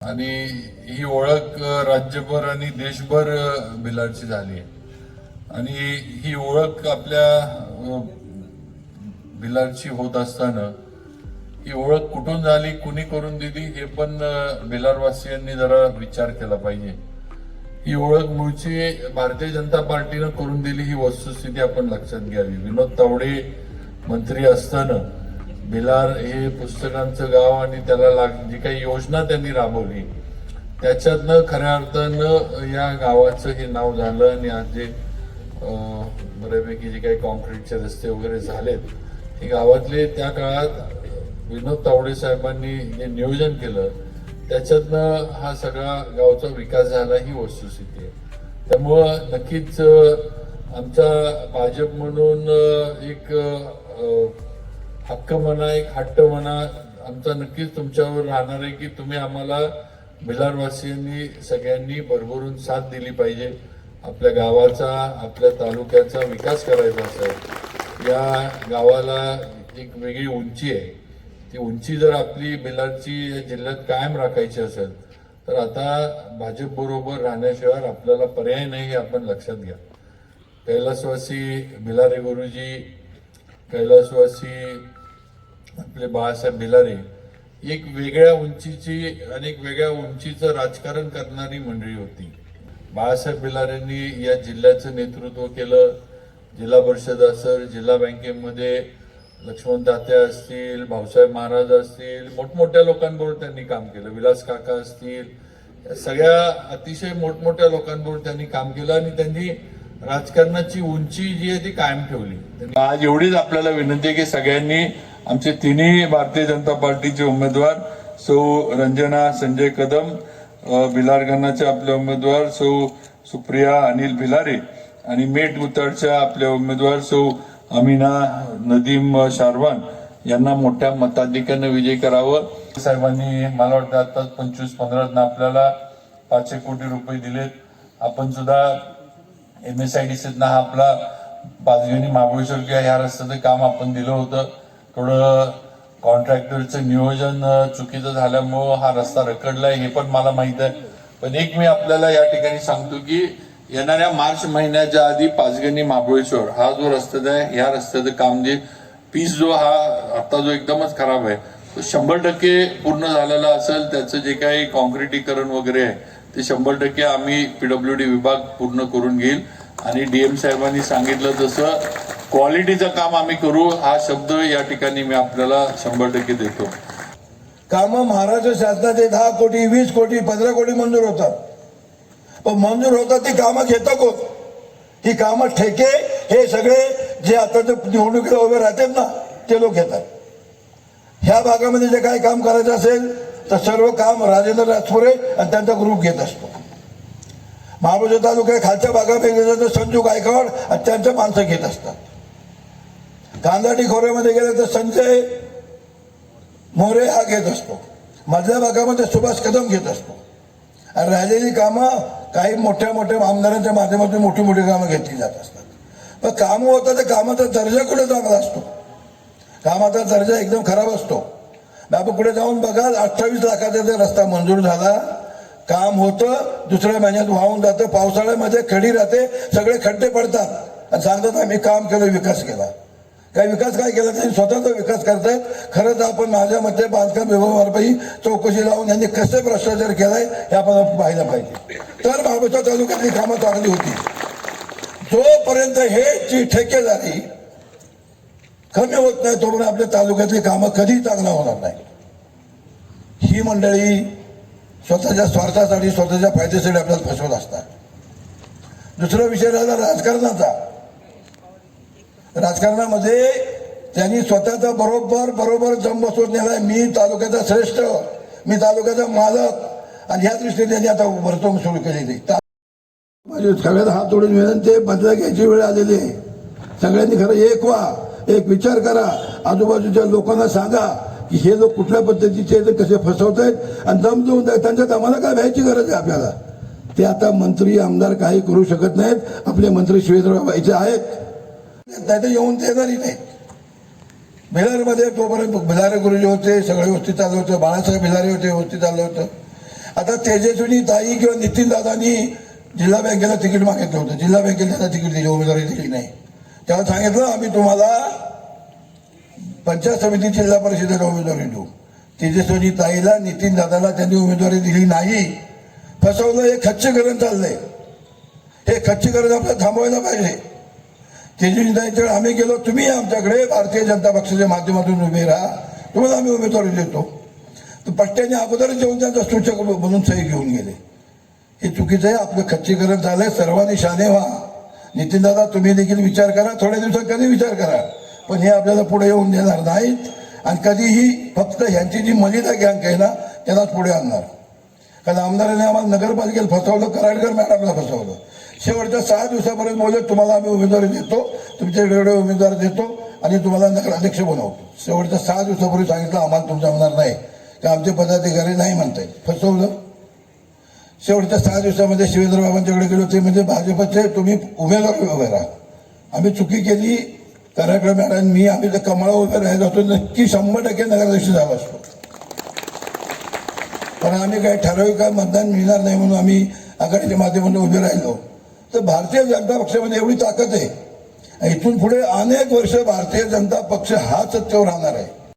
आणि ही ओळख राज्यभर आणि देशभर भिलारची झाली आणि ही ओळख आपल्या भिलारची होत असताना ही ओळख कुठून झाली, कुणी करून दिली, हे पण भिलारवासियांनी जरा विचार केला पाहिजे. ही ओळख मूळची भारतीय जनता पार्टीनं करून दिली ही वस्तुस्थिती आपण लक्षात घ्यावी. विनोद तावडे मंत्री असताना भिलार हे पुस्तकांचं गाव आणि त्याला जी काही योजना त्यांनी राबवली त्याच्यातनं खऱ्या अर्थानं या गावाचं हे नाव झालं आणि आज जे बऱ्यापैकी जे काही कॉन्क्रीटचे रस्ते वगैरे झालेत हे गावातले त्या काळात विनोद तावडे साहेबांनी जे नियोजन केलं त्याच्यातनं हा सगळा गावचा विकास झाला ही वस्तुस्थिती आहे. त्यामुळं नक्कीच आमचा भाजप म्हणून एक हक्क म्हणा, एक हट्ट म्हणा आमचा नक्कीच तुमच्यावर राहणार आहे की तुम्ही आम्हाला भिलारवासियांनी सगळ्यांनी भरभरून साथ दिली पाहिजे. आपल्या गावाचा, आपल्या तालुक्याचा विकास करायचा असेल, या गावाला एक वेगळी उंची आहे, ती उंची जर आपली भिलारची जिल्ह्यात कायम राखायची असेल तर आता भाजप बरोबर राहण्याशिवाय आपल्याला पर्याय नाही हे आपण लक्षात घ्या. कैलासवासी भिलारे गुरुजी, कैलासवासी आपले बाळासाहेब भिलारे एक वेगळ्या उंचीची आणि एक वेगळ्या उंचीचं राजकारण करणारी मंडळी होती. बाळासाहेब भिलारेंनी या जिल्ह्याचं नेतृत्व केलं. जिल्हा परिषद असेल, जिल्हा बँकेमध्ये लक्ष्मण तात्या असतील, भाऊसाहेब महाराज असतील, मोठमोठ्या लोकांबरोबर त्यांनी काम केलं. विलास काका असतील, सगळ्या अतिशय मोठमोठ्या लोकांबरोबर त्यांनी काम केलं आणि त्यांनी राजकारणाची उंची जी आहे ती कायम ठेवली. आज एवढीच आपल्याला विनंती आहे की सगळ्यांनी आमचे तिन्ही भारतीय जनता पार्टीचे उमेदवार सौ रंजना संजय कदम, भिलार गणाचे आपले उमेदवार सौ सुप्रिया अनिल भिलारे आणि मेट उतरच्या आपले उमेदवार सौ अमीना नदीम शारवान यांना मोठ्या मताधिक्यानं विजयी करावं. साहेबांनी मला वाटतं आता 25-15 आपल्याला 500 कोटी रुपये दिलेत. आपण सुद्धा MSIDCतनं हा आपला पाचगणी महाबळेश्वर किंवा ह्या रस्त्याचं काम आपण दिलं होतं. थोडं कॉन्ट्रॅक्टरचं नियोजन चुकीचं झाल्यामुळं हा रस्ता रखडलाय हे पण मला माहित आहे. पण एक मी आपल्याला या ठिकाणी सांगतो की येणाऱ्या मार्च महिन्याच्या आधी पाचगणी महाबळेश्वर हा जो रस्ता आहे ह्या रस्त्याचं काम जे पीस जो हा आता जो एकदमच खराब आहे तो 100% पूर्ण झालेला असेल. त्याचं जे काही कॉन्क्रिटीकरण वगैरे आहे ते 100% आम्ही PWD विभाग पूर्ण करून घेईल आणि DM साहेबांनी सांगितलं तसं क्वालिटीचं काम आम्ही करू हा शब्द या ठिकाणी मी आपल्याला 100% देतो. कामं महाराष्ट्र शासनाचे 10 कोटी 20 कोटी 15 कोटी मंजूर होतात. पण मंजूर होतात ती कामं घेतं कोण? ती कामं ठेके हे सगळे जे आता निवडणुकीला उभे राहतात ना ते लोक घेतात. ह्या भागामध्ये जे काही काम करायचं असेल तर सर्व काम राजेंद्र राजपुरे आणि त्यांचा ग्रुप घेत असतो. महाबळेश्वर तालुक्या खालच्या भागामध्ये तर संजू गायकवाड आणि त्यांचं माणसं घेत असतात. कांदाटी खोऱ्यामध्ये गेलं तर संजय मोरे हा घेत असतो. मधल्या भागामध्ये सुभाष कदम घेत असतो. आणि राहिलेली कामं काही मोठ्या मोठ्या आमदारांच्या माध्यमातून मोठी मोठी कामं घेतली जात असतात. पण कामं होतं तर कामाचा दर्जा कुठे चांगला असतो? कामाचा दर्जा एकदम खराब असतो. बाबा पुढे जाऊन बघा 28 लाखाचा रस्ता मंजूर झाला, काम होतं, दुसऱ्या महिन्यात वाहून जातं. पावसाळ्यामध्ये खडी राहते, सगळे खड्डे पडतात आणि सांगतात आम्ही काम केलं, विकास केला. काही विकास काय केला त्यांनी स्वतःचा विकास करतायत. खरंच आपण माझ्या मते बांधकाम विभागामार्फत चौकशी लावून यांनी कसे भ्रष्टाचार केलाय हे आपण पाहिलं पाहिजे. तर महाबळेश्वर तालुक्यातली कामं चांगली होती. जोपर्यंत हे जी ठेकेदारी कमी होत नाही तोपर्यंत आपल्या तालुक्यातली कामं कधी चांगलं होणार नाही. ही मंडळी स्वतःच्या स्वार्थासाठी स्वतःच्या फायद्यासाठी आपल्याला फसवत असतात. दुसरा विषय राहिला राजकारणाचा. राजकारणामध्ये त्यांनी स्वतःचा बरोबर जम बसवून नेलाय. मी तालुक्याचा श्रेष्ठ, मी तालुक्याचा मालक आणि ह्या दृष्टीने त्यांनी आता वर्तवणूक सुरू केलेली. माझी सगळ्यात हात जोडून विनंती, बदला घ्यायची वेळ आलेली आहे. सगळ्यांनी खरं एक व्हा, एक विचार करा. आजूबाजूच्या लोकांना सांगा की हे लोक कुठल्या पद्धतीचे कसे फसवत आहेत आणि दम देऊन त्यांच्यात आम्हाला काय भ्यायची गरज आहे आपल्याला. ते आता मंत्री आमदार काही करू शकत नाहीत. आपले मंत्री श्रीधरराव व्हायचे आहेत, नाही तर येऊन देणारही नाहीत. भिलारमध्ये तोपर्यंत भिलारे गुरुजी होते, सगळे व्यवस्थित चालू होतं. बाळासाहेब भिलारे होते, व्यवस्थित चाललं होतं. आता तेजस्विनी ताई किंवा नितीन दादांनी जिल्हा बँकेला तिकीट मागितलं होतं, जिल्हा बँकेला त्यांना तिकीट दिली, उमेदवारी दिली नाही. त्याला सांगितलं आम्ही तुम्हाला पंचायत समिती जिल्हा परिषदेला उमेदवारी देऊ. तेजस्विनी ताईला नितीन दादाला त्यांनी उमेदवारी दिली नाही. फसवलं. हे खच्चीकरण चाललंय. हे खच्चीकरण आपल्याला थांबवायला पाहिजे. तेजस्विनी ताईंच्याकडे आम्ही गेलो, तुम्ही आमच्याकडे भारतीय जनता पक्षाच्या माध्यमातून उभे राहा, तुम्हाला आम्ही उमेदवारी देतो. तर पट्ट्याने अगोदरच जेवून त्यांचा सूचक म्हणून सही घेऊन गेले. हे चुकीचं आहे. आपलं खच्चीकरण झालंय. सर्वांनी शाने व्हा. नितीन दादा तुम्ही देखील विचार करा, थोड्या दिवसात कधी विचार करा, पण हे आपल्याला पुढे येऊन देणार नाहीत. आणि कधीही फक्त ह्यांची जी मलिदा गँग आहे ना त्यालाच पुढे आणणार. कारण आमदारांनी आम्हाला नगरपालिकेला फसवलं, कराडकर मॅडमला फसवलं. शेवटच्या 6 दिवसापर्यंत बोलले तुम्हाला आम्ही उमेदवारी देतो, तुमच्याकडे एवढे उमेदवार देतो आणि तुम्हाला नगराध्यक्ष बनवतो. शेवटच्या 6 दिवसापूर्वी सांगितलं आम्हाला तुमचं होणार नाही, की आमचे पदाधिकारी नाही म्हणताय. फसवलं. शेवटच्या 6 दिवसामध्ये शिवेंद्र बाबांच्याकडे गेलो, ते म्हणजे भाजपचे तुम्ही उमेदवार उभे राहा. आम्ही चुकी केली. कराडकर मॅडम मी आम्ही तर कमळा उभे राहिलो होतो, नक्की 100% नगराध्यक्ष झाला असतो. पण आम्ही काही ठराविक मतदान मिळणार नाही म्हणून आम्ही आघाडीच्या माध्यमातून उभे राहिलो. तर भारतीय जनता पक्षामध्ये एवढी ताकद आहे. इथून पुढे अनेक वर्ष भारतीय जनता पक्ष हा सत्तेवर राहणार आहे.